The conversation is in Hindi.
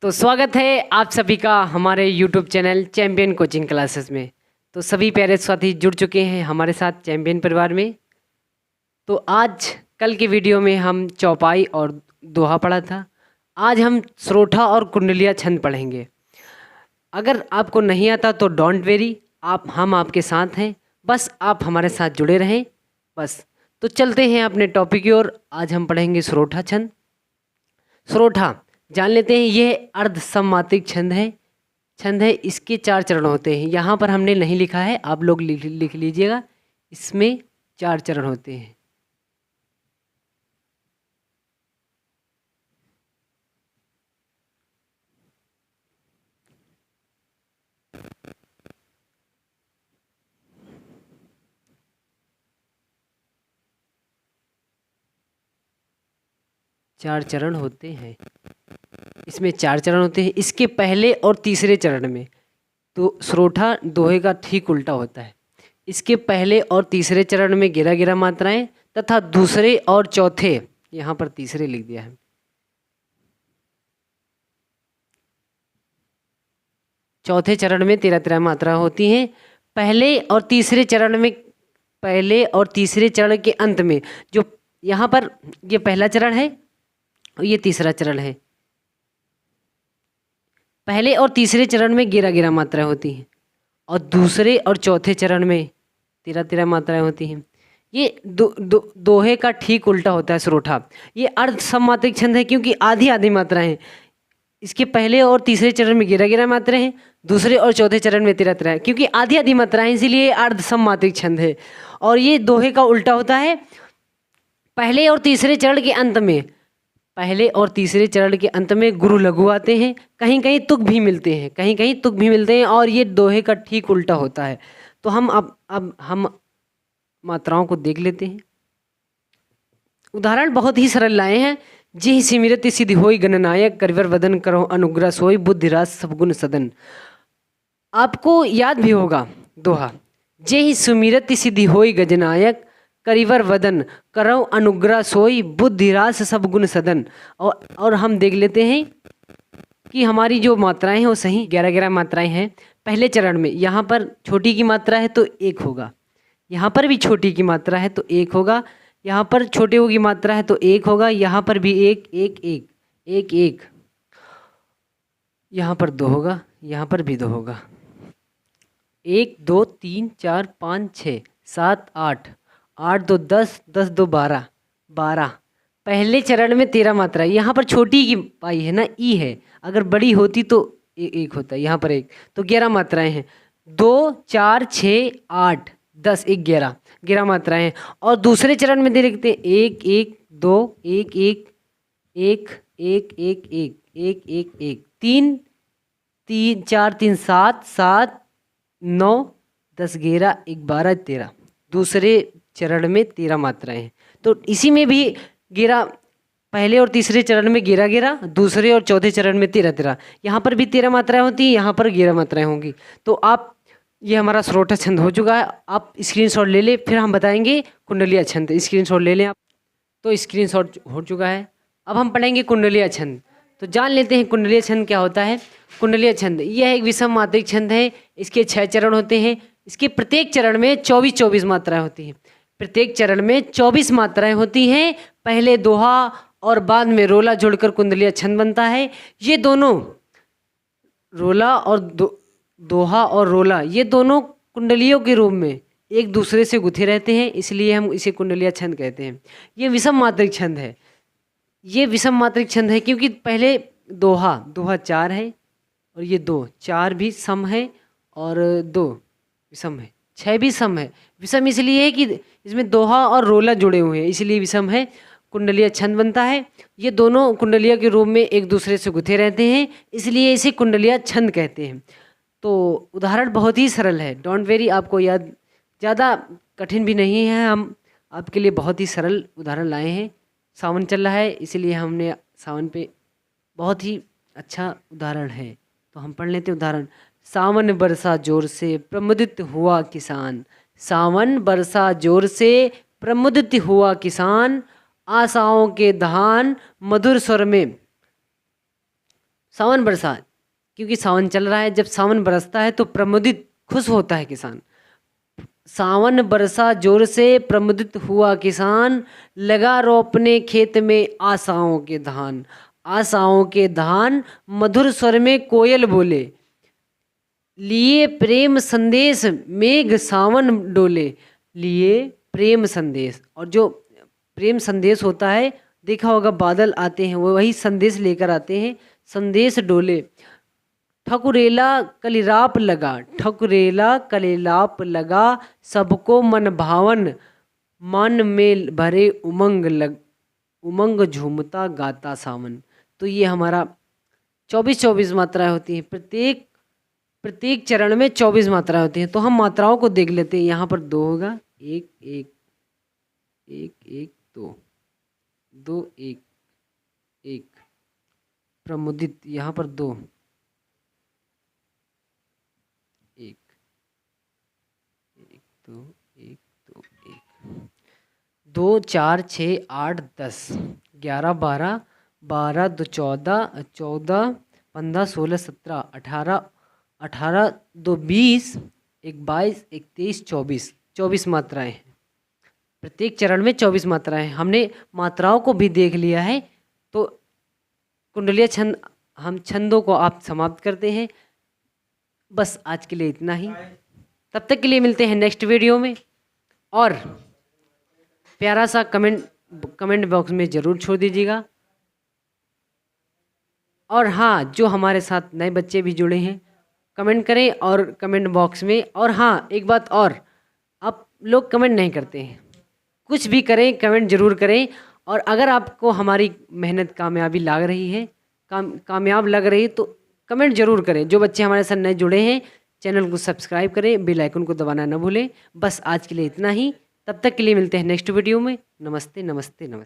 तो स्वागत है आप सभी का हमारे YouTube channel champion coaching classes में। तो सभी प्यारे साथी जुड़ चुके हैं हमारे साथ चैम्पियन परिवार में। तो आज कल के वीडियो में हम चौपाई और दोहा पढ़ा था। आज हम सरोठा और कुंडलिया छंद पढ़ेंगे। अगर आपको नहीं आता तो डोंट वेरी, हम आपके साथ हैं, बस आप हमारे साथ जुड़े रहें बस। तो चलते हैं अपने टॉपिक की ओर। आज हम पढ़ेंगे सरोठा छंद। सरोठा जान लेते हैं, यह अर्ध सममात्रिक छंद है। इसके 4 चरण होते हैं। यहाँ पर हमने नहीं लिखा है, आप लोग लिख लीजिएगा। इसमें 4 चरण होते हैं। इसमें 4 चरण होते हैं। इसके पहले और तीसरे चरण में तो सरोठा दोहे का ठीक उल्टा होता है। इसके पहले और तीसरे चरण में गिरा गिरा मात्राएं तथा दूसरे और चौथे, यहाँ पर तीसरे लिख दिया है, चौथे चरण में 13 मात्रा होती हैं। पहले और तीसरे चरण के अंत में, जो यहाँ पर ये पहला चरण है और ये तीसरा चरण है, पहले और तीसरे चरण में गिरा गिरा मात्राएं होती हैं और दूसरे और चौथे चरण में 13 मात्राएं होती हैं। ये दोहे का ठीक उल्टा होता है सरोठा। ये अर्ध सममात्रिक छंद है क्योंकि आधी आधी मात्राएं हैं। इसके पहले और तीसरे चरण में गिरा गिरा मात्राएं हैं, दूसरे और चौथे चरण में 13 है, क्योंकि आधी आधी मात्राएं, इसीलिए अर्ध सममात्रिक छंद है। और ये दोहे का उल्टा होता है। पहले और तीसरे चरण के अंत में गुरु लघु आते हैं, कहीं कहीं तुक भी मिलते हैं, और ये दोहे का ठीक उल्टा होता है। तो हम अब हम मात्राओं को देख लेते हैं। उदाहरण बहुत ही सरल लाए हैं। जेहि सिमिरति सिद्धि होई गणनायक, करिवर वदन करो अनुग्रह सोई, बुद्धिराज सब गुण सदन। आपको याद भी होगा दोहा, जेहि सुमिरति सिद्धि होई गजनायक, करिवर वदन करो अनुग्रह सोई, बुद्धिराज सब गुण सदन। और हम देख लेते हैं कि हमारी जो मात्राएं हैं वो सही 11 मात्राएं हैं। पहले चरण में यहाँ पर छोटी की मात्रा है तो 1 होगा, यहाँ पर भी छोटी की मात्रा है तो 1 होगा, यहाँ पर छोटे की मात्रा है तो 1 होगा, यहाँ पर भी 1 1 1 1 1, यहाँ पर 2 होगा, यहाँ पर भी 2 होगा। 1 2 3 4 5 6 7 8 8 2 10 10 2 12 12। पहले चरण में 13 मात्रा है। यहाँ पर छोटी की पाई है ना, ई है, अगर बड़ी होती तो 1 होता है, यहाँ पर 1, तो 11 मात्राएं हैं। 2 4 6 8 10 11 मात्राएं हैं। और दूसरे चरण में दे लिखते 1 1 2 1 1 1 1 1 1 1 1 1 3 3 4 3 7 7 9 10 11 12 13। दूसरे चरण में 13 मात्राएं हैं। तो इसी में भी पहले और तीसरे चरण में 11, दूसरे और चौथे चरण में 13। यहाँ पर भी 13 मात्राएं होती हैं, यहाँ पर 11 मात्राएं होंगी। तो ये हमारा सरोठा छंद हो चुका है। आप स्क्रीनशॉट ले ले, फिर हम बताएंगे कुंडलिया छंद। स्क्रीनशॉट ले लें आप। तो स्क्रीनशॉट हो चुका है। अब हम पढ़ेंगे कुंडलिया छंद। तो जान लेते हैं कुंडलिया छंद क्या होता है। कुंडलिया छंद यह एक विषम मात्रिक छंद है। इसके 6 चरण होते हैं। इसके प्रत्येक चरण में 24 मात्राएं होती हैं। प्रत्येक चरण में 24 मात्राएं होती हैं। पहले दोहा और बाद में रोला जोड़कर कुंडलिया छंद बनता है। ये दोनों दोहा और रोला, ये दोनों कुंडलियों के रूप में एक दूसरे से गुथे रहते हैं, इसलिए हम इसे कुंडलिया छंद कहते हैं। ये विषम मात्रिक छंद है। क्योंकि पहले दोहा 4 है और ये 2 4 भी सम है और 2 विषम है, 6 भी सम है। विषम इसलिए है कि इसमें दोहा और रोला जुड़े हुए हैं, इसलिए विषम है। कुंडलिया छंद बनता है। ये दोनों कुंडलिया के रूप में एक दूसरे से गुथे रहते हैं, इसलिए इसे कुंडलिया छंद कहते हैं। तो उदाहरण बहुत ही सरल है, डोंट वेरी, आपको याद, ज़्यादा कठिन भी नहीं है। हम आपके लिए बहुत ही सरल उदाहरण लाए हैं। सावन चल रहा है, इसलिए हमने सावन पे बहुत ही अच्छा उदाहरण है। तो हम पढ़ लेते हैं उदाहरण। सावन बरसा जोर से प्रमुदित हुआ किसान, सावन बरसा जोर से प्रमुदित हुआ किसान, आशाओं के धान मधुर स्वर में सावन बरसा, क्योंकि सावन चल रहा है। जब सावन बरसता है तो प्रमुदित खुश होता है किसान। सावन बरसा जोर से प्रमुदित हुआ किसान, लगा रोपने खेत में आशाओं के धान। आशाओं के धान मधुर स्वर में कोयल बोले, लिए प्रेम संदेश मेघ सावन डोले। लिए प्रेम संदेश, और जो प्रेम संदेश होता है, देखा होगा बादल आते हैं वो वही संदेश लेकर आते हैं। संदेश डोले, ठकुरेला कलिराप लगा, ठकुरेला कलिलाप लगा, सबको मन भावन, मन में भरे उमंग झूमता गाता सावन। तो ये हमारा 24 मात्राएं होती हैं। प्रत्येक चरण में 24 मात्राएं होती हैं। तो हम मात्राओं को देख लेते हैं। यहाँ पर 2 होगा, 1 1 1 1 2 2 1 1, प्रमुदित यहाँ पर 2 1 1 2 1 2 1 2 4 6 8 10 11 12 12 2 14 14 15 16 17 18 18 2 20 1 22 1 23 24 24 मात्राएं हैं। प्रत्येक चरण में 24 मात्राएं हैं। हमने मात्राओं को भी देख लिया है। तो कुंडलीय छंद, हम छंदों को आप समाप्त करते हैं। बस आज के लिए इतना ही। तब तक के लिए मिलते हैं नेक्स्ट वीडियो में। और प्यारा सा कमेंट बॉक्स में ज़रूर छोड़ दीजिएगा। और हाँ, जो हमारे साथ नए बच्चे भी जुड़े हैं, कमेंट करें और कमेंट बॉक्स में। और हाँ, एक बात और, आप लोग कमेंट नहीं करते हैं। कुछ भी करें, कमेंट ज़रूर करें। और अगर आपको हमारी मेहनत कामयाब लग रही है तो कमेंट ज़रूर करें। जो बच्चे हमारे साथ नए जुड़े हैं, चैनल को सब्सक्राइब करें, बेल आइकन को दबाना न भूलें। बस आज के लिए इतना ही। तब तक के लिए मिलते हैं नेक्स्ट वीडियो में। नमस्ते नमस्ते नमस्ते।